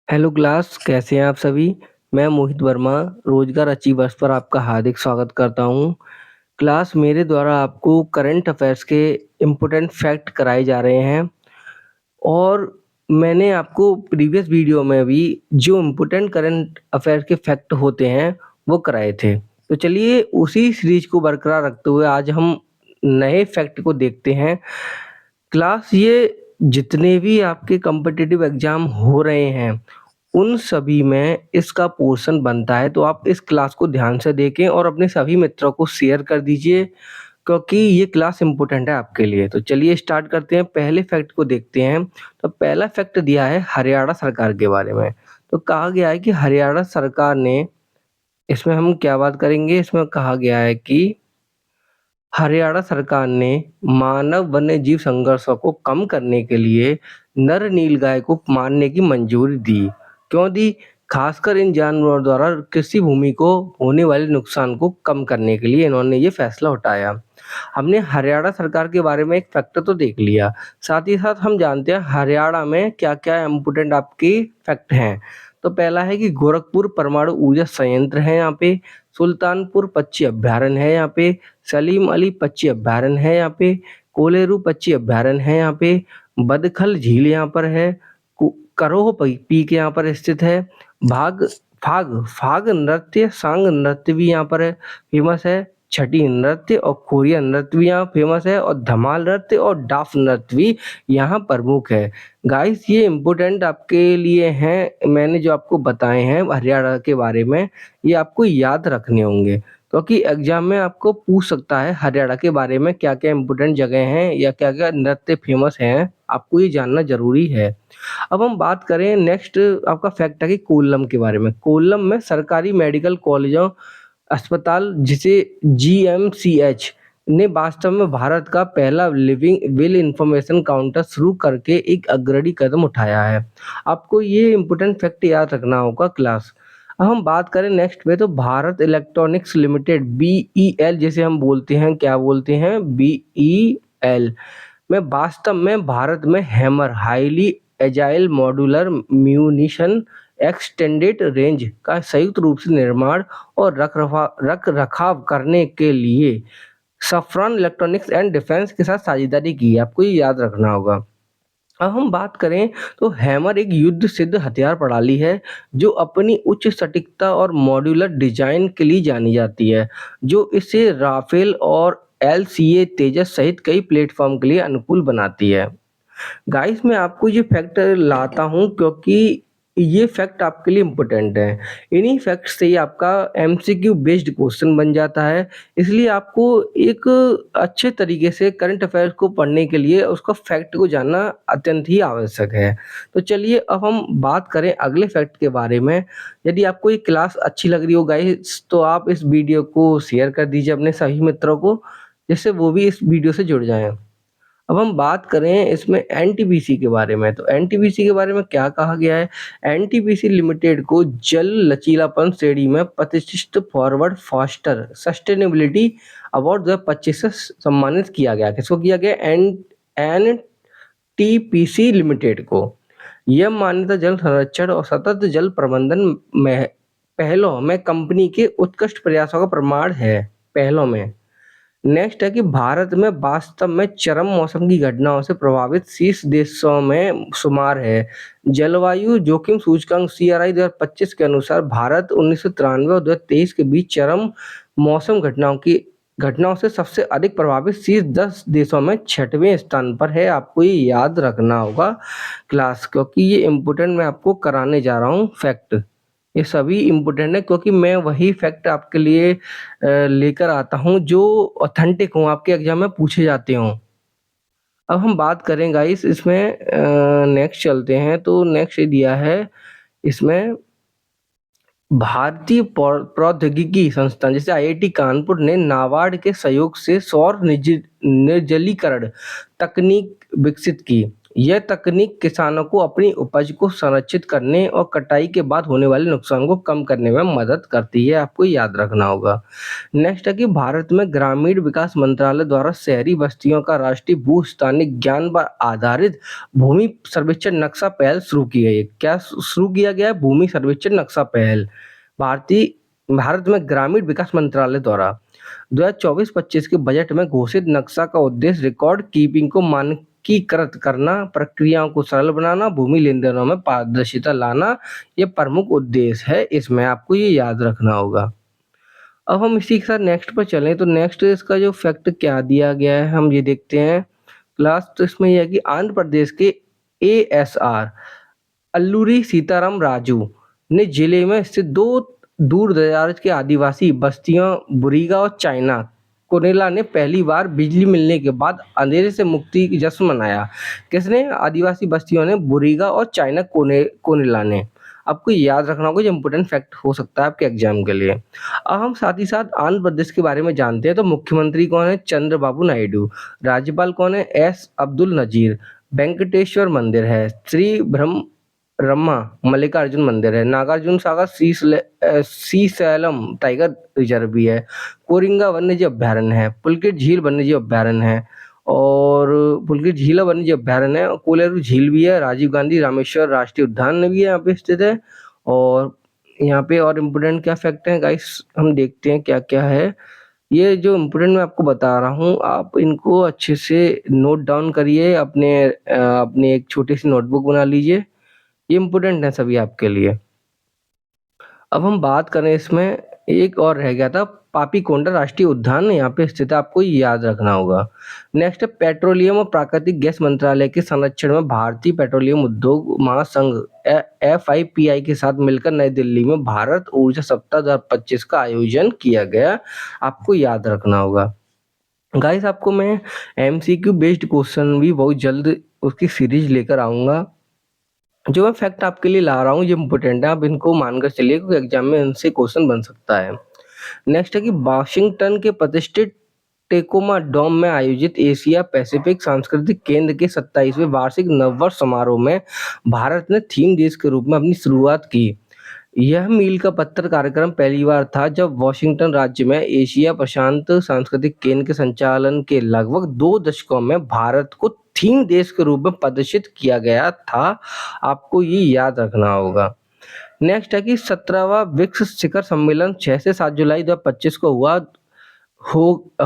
Hello class, कैसे हैं आप सभी? मैं मोहित वर्मा, रोजगार अचीवर्स पर आपका हार्दिक स्वागत करता हूँ। क्लास मेरे द्वारा आपको करंट अफेयर्स के इम्पोर्टेंट फैक्ट कराए जा रहे हैं और मैंने आपको प्रीवियस वीडियो में भी जो इम्पोर्टेंट करंट अफेयर के फैक्ट होते हैं वो कराए थे। तो चलिए उसी सीरीज को बरकरार रखते हुए आज हम नए फैक्ट को देखते हैं। क्लास ये जितने भी आपके कॉम्पिटिटिव एग्जाम हो रहे हैं उन सभी में इसका पोर्शन बनता है, तो आप इस क्लास को ध्यान से देखें और अपने सभी मित्रों को शेयर कर दीजिए क्योंकि ये क्लास इम्पोर्टेंट है आपके लिए। तो चलिए स्टार्ट करते हैं, पहले फैक्ट को देखते हैं। तो पहला फैक्ट दिया है हरियाणा सरकार के बारे में। तो कहा गया है कि हरियाणा सरकार ने, इसमें हम क्या बात करेंगे, इसमें कहा गया है कि हरियाणा सरकार ने मानव वन्य जीव संघर्षों को कम करने के लिए नर नीलगाय को मारने की मंजूरी दी। क्यों दी? खासकर इन जानवरों द्वारा कृषि भूमि को होने वाले नुकसान को कम करने के लिए इन्होंने ये फैसला उठाया। हमने हरियाणा सरकार के बारे में एक फैक्ट तो देख लिया, साथ ही साथ हम जानते हैं हरियाणा में क्या-क्या इम्पोर्टेंट आपके फैक्ट हैं। तो पहला है कि गोरखपुर परमाणु ऊर्जा संयंत्र है यहाँ पे, सुल्तानपुर पक्षी अभयारण्य है यहाँ पे, सलीम अली पक्षी अभयारण्य है यहाँ पे, कोलेरू पक्षी अभयारण्य है यहाँ पे, बदखल झील यहाँ पर है, करोह पीक यहाँ पर स्थित है, भाग फाग फाग नृत्य सांग नृत्य भी यहाँ पर है, फेमस है, छठी नृत्य और खोरिया नृत्य भी यहाँ फेमस है और धमाल नृत्य और डाफ नृत्य भी यहाँ प्रमुख है। गाइस ये इम्पोर्टेंट आपके लिए हैं, मैंने जो आपको बताए हैं हरियाणा के बारे में ये आपको याद रखने होंगे क्योंकि एग्जाम में आपको पूछ सकता है हरियाणा के बारे में क्या-क्या इम्पोर्टेंट जगह हैं या क्या-क्या नृत्य फेमस हैं, आपको ये जानना ज़रूरी है। अब हम बात करें नेक्स्ट, आपका फैक्ट है कि कोल्लम के बारे में। कोल्लम में सरकारी मेडिकल कॉलेजों अस्पताल जिसे जीएमसीएच ने वास्तव में भारत का पहला लिविंग विल इंफॉर्मेशन काउंटर शुरू करके एक अग्रणी कदम उठाया है। आपको ये इम्पोर्टेंट फैक्ट याद रखना होगा क्लास। अब हम बात करें नेक्स्ट पे, तो भारत इलेक्ट्रॉनिक्स लिमिटेड बीईएल जिसे हम बोलते हैं, क्या बोलते हैं, बीईएल में वास्तव में भारत में hammer highly agile modular munition extended range का संयुक्त रूप से निर्माण और रख रखाव करने के लिए सफ्रॉन इलेक्ट्रॉनिक्स एंड डिफेंस के साथ साझेदारी की है। आपको ये याद रखना होगा। अब हम बात करें तो हैमर एक युद्ध सिद्ध हथियार प्रणाली है जो अपनी उच्च सटीकता और मॉड्यूलर डिजाइन के लिए जानी जाती है, जो इसे राफेल और एलसीए तेजस सहित कई प्लेटफॉर्म के लिए अनुकूल बनाती है। गाइस मैं आपको ये फैक्ट लाता हूँ क्योंकि ये फैक्ट आपके लिए इम्पोर्टेंट है। इन्हीं फैक्ट से ही आपका एमसीक्यू बेस्ड क्वेश्चन बन जाता है, इसलिए आपको एक अच्छे तरीके से करंट अफेयर्स को पढ़ने के लिए उसका फैक्ट को जानना अत्यंत ही आवश्यक है। तो चलिए अब हम बात करें अगले फैक्ट के बारे में। यदि आपको ये क्लास अच्छी लग रही हो गाइस तो आप इस वीडियो को शेयर कर दीजिए अपने सभी मित्रों को, जिससे वो भी इस वीडियो से जुड़ जाएँ। अब हम बात करें इसमें एनटीपीसी के बारे में, तो एनटीपीसी के बारे में क्या कहा गया है? एनटीपीसी लिमिटेड को जल लचीलापन श्रेणी में प्रतिष्ठित फॉरवर्ड फास्टर सस्टेनेबिलिटी अवार्ड 2025 से सम्मानित किया गया। किसको किया गया? एनटीपीसी लिमिटेड को। यह मान्यता जल संरक्षण और सतत जल प्रबंधन में पहलों में कंपनी के उत्कृष्ट प्रयासों का प्रमाण है। पहलों में नेक्स्ट है कि भारत में वास्तव में चरम मौसम की घटनाओं से प्रभावित शीर्ष देशों में शुमार है। जलवायु जोखिम सूचकांक सीआरआई 2025 के अनुसार भारत 1993 और 2023 के बीच चरम मौसम घटनाओं से सबसे अधिक प्रभावित शीर्ष 10 देशों में 6वें स्थान पर है। आपको ये याद रखना होगा क्लास, क्योंकि ये इम्पोर्टेंट मैं आपको कराने जा रहा हूँ फैक्ट। ये सभी इम्पोर्टेंट है क्योंकि मैं वही फैक्ट आपके लिए लेकर आता हूँ जो ऑथेंटिक हों, आपके एग्जाम में पूछे जाते हों। अब हम बात करें गाइस इसमें, नेक्स्ट चलते हैं, तो नेक्स्ट ये दिया है इसमें भारतीय प्रौद्योगिकी संस्थान जैसे आईआईटी कानपुर ने नाबार्ड के सहयोग से सौर निर्जलीकरण तकनीक विकसित की। यह तकनीक किसानों को अपनी उपज को संरक्षित करने और कटाई के बाद होने वाले नुकसान को कम करने में मदद करती है, आपको याद रखना होगा। नेक्स्ट है कि भारत में ग्रामीण विकास मंत्रालय द्वारा शहरी बस्तियों का राष्ट्रीय भू-स्थानिक ज्ञान पर आधारित भूमि सर्वेक्षण नक्शा पहल शुरू की गई है। क्या शुरू किया गया है? भूमि सर्वेक्षण नक्शा पहल। भारत में ग्रामीण विकास मंत्रालय द्वारा 2024-25 के बजट में घोषित नक्शा का उद्देश्य रिकॉर्ड कीपिंग को मानकीकृत करना, प्रक्रियाओं को सरल बनाना, भूमि लेन-देनों में पारदर्शिता लाना, ये प्रमुख उद्देश्य है। इसमें आपको ये याद रखना होगा। अब हम इसी के साथ नेक्स्ट पर चलें तो नेक्स्ट इसका जो फैक्ट क्या दिया गया है हम ये देखते हैं। लास्ट तो इसमें ये है कि आंध्र प्रदेश के एएसआर अल्लूरी सीताराम राजू ने जिले में स्थित 2 दूर दराज के आदिवासी बस्तियों बुरीगा और चाइना कोनेला ने पहली बार बिजली मिलने के बाद अंधेरे से मुक्ति की जश्न मनाया। किसने? आदिवासी बस्तियों ने, बुरीगा और चाइना कोनेला ने। आपको याद रखना होगा, ये इंपॉर्टेंट फैक्ट हो सकता है आपके एग्जाम के लिए। अब हम साथ ही साथ आंध्र प्रदेश के बारे में जानते हैं तो मुख्यमंत्री कौन है? चंद्रबाबू नायडू। राज्यपाल कौन है? एस अब्दुल नजीर। वेंकटेश्वर मंदिर है। श्री ब्रह्म रम्मा मल्लिकार्जुन मंदिर है। नागार्जुन सागर श्रीशैलम टाइगर रिजर्व भी है। कोरिंगा वन्यजीव अभयारण्य है। पुलकित झील वन्यजीव अभयारण्य है और पुलकित झील वन्यजीव अभयारण्य है और कोलेरू झील भी है। राजीव गांधी रामेश्वर राष्ट्रीय उद्यान भी यहाँ पे स्थित है। और यहाँ पे और इम्पोर्टेंट क्या फैक्ट है गाइस, हम देखते हैं क्या क्या है। ये जो इम्पोर्टेंट मैं आपको बता रहा हूँ, आप इनको अच्छे से नोट डाउन करिए, अपने एक छोटी सी नोटबुक बना लीजिए। ये इम्पोर्टेंट है सभी आपके लिए। अब हम बात करें, इसमें एक और रह गया था, पापीकोंडा राष्ट्रीय उद्यान यहाँ पे स्थित है, आपको याद रखना होगा। नेक्स्ट है पेट्रोलियम और प्राकृतिक गैस मंत्रालय के संरक्षण में भारतीय पेट्रोलियम उद्योग महासंघ FIPI के साथ मिलकर नई दिल्ली में भारत ऊर्जा सप्ताह 2025 का आयोजन किया गया, आपको याद रखना होगा। गाइस आपको मैं MCQ बेस्ड क्वेश्चन भी बहुत जल्द उसकी सीरीज लेकर आऊंगा। जो मैं फैक्ट आपके लिए ला रहा हूँ ये इम्पोर्टेंट है, आप इनको मानकर चलिए क्योंकि एग्जाम में इनसे क्वेश्चन बन सकता है। नेक्स्ट है कि वाशिंगटन के प्रतिष्ठित टेकोमा डोम में आयोजित एशिया पैसिफिक सांस्कृतिक केंद्र के 27वें वार्षिक नववर्ष समारोह में भारत ने थीम देश के रूप में अपनी शुरुआत की। यह मील का पत्थर कार्यक्रम पहली बार था जब वॉशिंगटन राज्य में एशिया प्रशांत सांस्कृतिक केंद्र के संचालन के लगभग 2 दशकों में भारत को थीम देश के रूप में प्रदर्शित किया गया था, आपको ये याद रखना होगा। नेक्स्ट है कि 17वां ब्रिक्स शिखर सम्मेलन 6 से 7 जुलाई 2025 को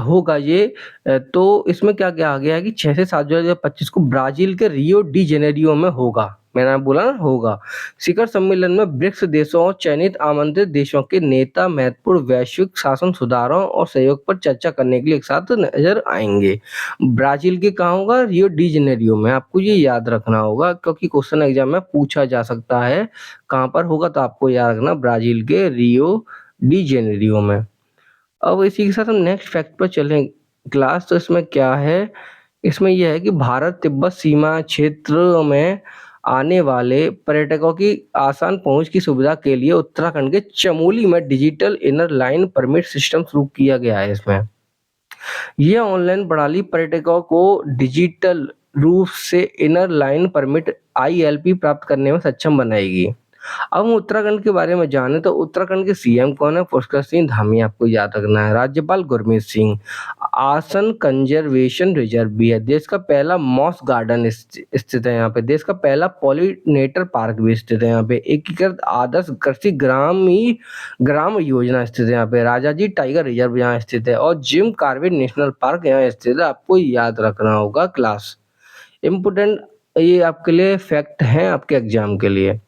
होगा ये। तो इसमें क्या क्या आ गया है कि 6 से 7 जुलाई 2025 को ब्राजील के रियो डी जेनेरियो में होगा। मैंने बोला ना होगा। शिखर सम्मेलन में ब्रिक्स देशों और चयनित आमंत्रित देशों के नेता महत्वपूर्ण वैश्विक शासन सुधारों और सहयोग पर चर्चा करने के लिए एक साथ नजर आएंगे। ब्राजील के कहाँ होगा? रियो डी जेनेरियो में, आपको ये याद रखना होगा क्योंकि क्वेश्चन एग्जाम में पूछा जा सकता है कहाँ पर होगा, तो आपको याद रखना ब्राजील के रियो डी जेनेरियो में। अब इसी के साथ हम नेक्स्ट फैक्ट पर चलें क्लास, तो इसमें क्या है? इसमें यह है कि भारत तिब्बत सीमा क्षेत्र में आने वाले पर्यटकों की आसान पहुंच की सुविधा के लिए उत्तराखंड के चमोली में digital inner line permit system शुरू किया गया है। इसमें यह ऑनलाइन प्रणाली पर्यटकों को डिजिटल रूप से इनर लाइन परमिट ILP प्राप्त करने में सक्षम बनाएगी। अब हम उत्तराखंड के बारे में जाने तो उत्तराखंड के CM कौन है? पुष्कर सिंह धामी, आपको याद रखना है। राज्यपाल गुरमीत सिंह। आसन कंजर्वेशन रिजर्व भी है। देश का पहला मॉस गार्डन स्थित है यहाँ पे। देश का पहला पॉलिनेटर पार्क भी स्थित है यहाँ पे। एकीकृत आदर्श कृषि ग्राम योजना स्थित है यहाँ पे। राजाजी टाइगर रिजर्व यहाँ स्थित है और जिम कार्बेट नेशनल पार्क यहाँ स्थित है, आपको याद रखना होगा क्लास। इम्पोर्टेंट ये आपके लिए फैक्ट हैं आपके एग्जाम के लिए।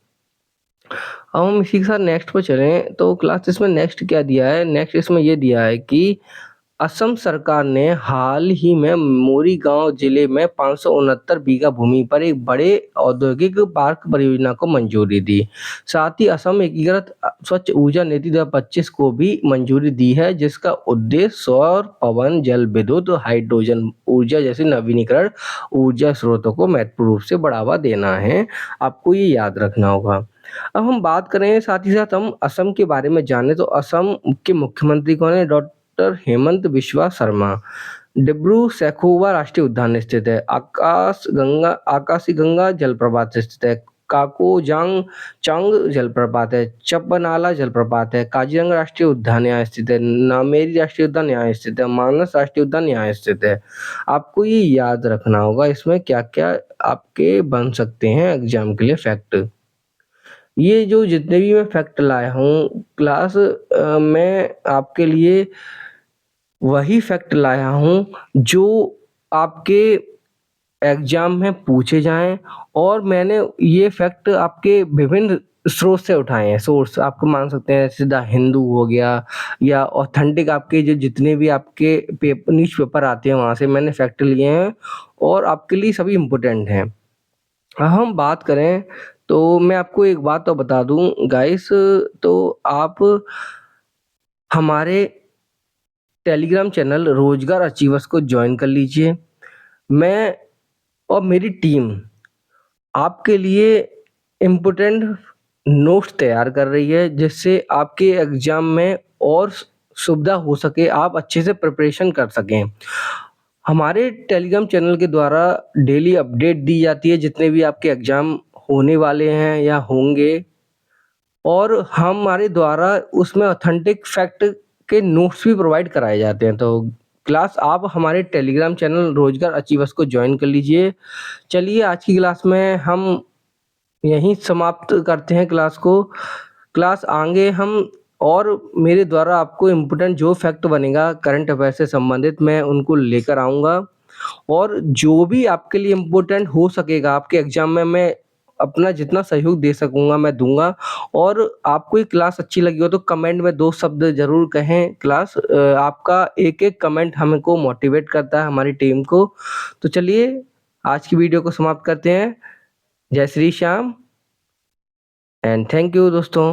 अब हम इसी के साथ नेक्स्ट पर चलें तो क्लास इसमें नेक्स्ट क्या दिया है? नेक्स्ट इसमें ये दिया है कि असम सरकार ने हाल ही में मोरीगांव जिले में 569 बीघा भूमि पर एक बड़े औद्योगिक पार्क परियोजना को मंजूरी दी। साथ ही असम एकीकृत स्वच्छ ऊर्जा नीति 2025 को भी मंजूरी दी है, जिसका उद्देश्य सौर, पवन, जल विद्युत, हाइड्रोजन ऊर्जा जैसे नवीनीकरण ऊर्जा स्रोतों को महत्वपूर्ण रूप से बढ़ावा देना है, आपको ये याद रखना होगा। अब हम बात करें साथ ही साथ हम असम के बारे में जाने तो असम के मुख्यमंत्री कौन है? डॉक्टर हेमंत बिस्वा शर्मा। डिब्रू सैखोवा राष्ट्रीय उद्यान स्थित है। आकाशी गंगा जलप्रपात स्थित है। काकोजांग चांग जलप्रपात है। चप्पनाला जलप्रपात है। काजीरंगा राष्ट्रीय उद्यान यहाँ स्थित है। नामेरी राष्ट्रीय उद्यान यहाँ स्थित है। मानस राष्ट्रीय उद्यान यहाँ स्थित है। आपको ये याद रखना होगा इसमें क्या-क्या आपके बन सकते हैं एग्जाम के लिए फैक्ट। ये जो जितने भी मैं फैक्ट लाया हूँ क्लास मैं आपके लिए वही फैक्ट लाया हूँ जो आपके एग्जाम में पूछे जाएँ और मैंने ये फैक्ट आपके विभिन्न स्रोत से उठाए हैं। सोर्स आपको मान सकते हैं सीधा हिंदू हो गया या ऑथेंटिक आपके जो जितने भी आपके न्यूज़पेपर आते हैं वहाँ से मैंने फैक्ट लिए हैं और आपके लिए सभी इम्पोर्टेंट हैं। हम बात करें तो मैं आपको एक बात तो बता दूँ गाइस, तो आप हमारे टेलीग्राम चैनल रोजगार अचीवर्स को जॉइन कर लीजिए। मैं और मेरी टीम आपके लिए इम्पोर्टेंट नोट्स तैयार कर रही है जिससे आपके एग्जाम में और सुविधा हो सके, आप अच्छे से प्रिपरेशन कर सकें। हमारे टेलीग्राम चैनल के द्वारा डेली अपडेट दी जाती है जितने भी आपके एग्जाम होने वाले हैं या होंगे और हमारे द्वारा उसमें ऑथेंटिक फैक्ट के नोट्स भी प्रोवाइड कराए जाते हैं। तो क्लास आप हमारे टेलीग्राम चैनल रोजगार अचीवर्स को जॉइन कर लीजिए। चलिए आज की क्लास में हम यहीं समाप्त करते हैं क्लास को। क्लास आगे हम और मेरे द्वारा आपको इम्पोर्टेंट जो फैक्ट बनेगा करंट अफेयर से संबंधित मैं उनको लेकर आऊँगा और जो भी आपके लिए इम्पोर्टेंट हो सकेगा आपके एग्जाम में मैं अपना जितना सहयोग दे सकूँगा मैं दूँगा और आपको ये क्लास अच्छी लगी हो तो कमेंट में 2 शब्द ज़रूर कहें। क्लास आपका एक-एक कमेंट हमको मोटिवेट करता है हमारी टीम को। तो चलिए आज की वीडियो को समाप्त करते हैं। जय Shri Shyam and thank you दोस्तों।